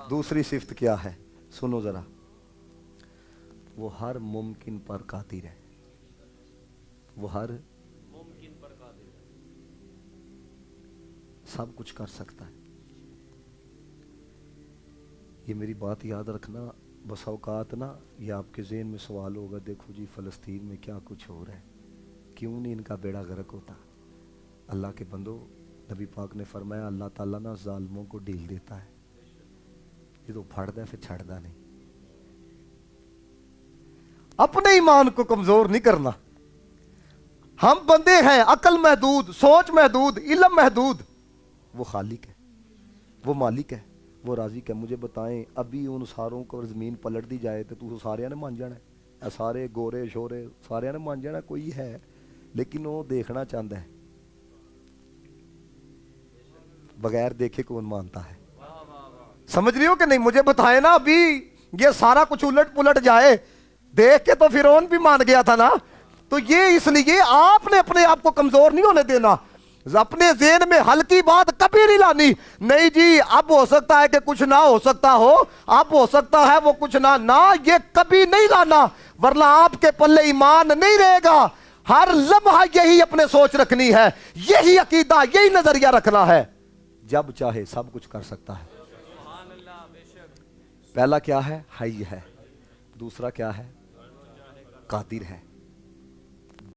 दूसरी सिफ्त क्या है, सुनो जरा, वो हर मुमकिन पर कादिर है। वो हर मुमकिन पर कादिर है, सब कुछ कर सकता है। ये मेरी बात याद रखना। बस औकात ना, ये आपके ज़हन में सवाल होगा, देखो जी फ़लस्तीन में क्या कुछ हो रहा है, क्यों नहीं इनका बेड़ा गर्क होता। अल्लाह के बंदो, नबी पाक ने फरमाया अल्लाह ताला ना जालिमों को ढील देता है, ये तो फड़दा है फिर छड़दा नहीं। अपने ईमान को कमजोर नहीं करना। हम बंदे हैं, अकल महदूद, सोच महदूद, इल्म महदूद। वो खालिक है, वो मालिक है, वो राज़िक है। मुझे बताएं, अभी उन सारों को ज़मीन पलट दी जाए तो तू सारे ने मान जाना है, सारे गोरे शोरे सारे ने मान जाना। कोई है लेकिन वो देखना चाहता है, बगैर देखे कौन मानता है। समझ रही हो कि नहीं? मुझे बताए ना, अभी ये सारा कुछ उलट पुलट जाए, देख के तो फिरौन भी मान गया था ना। तो ये इसलिए आपने अपने आप को कमजोर नहीं होने देना। अपने ज़हन में हल्की बात कभी नहीं लानी। नहीं जी, अब हो सकता है कि कुछ ना हो सकता हो, अब हो सकता है वो कुछ ना, ये कभी नहीं लाना, वरना आपके पल्ले ईमान नहीं रहेगा। हर लम्हा यही अपने सोच रखनी है, यही अकीदा, यही नजरिया रखना है। जब चाहे सब कुछ कर सकता है। पहला क्या है? हई है। दूसरा क्या है? कादिर है।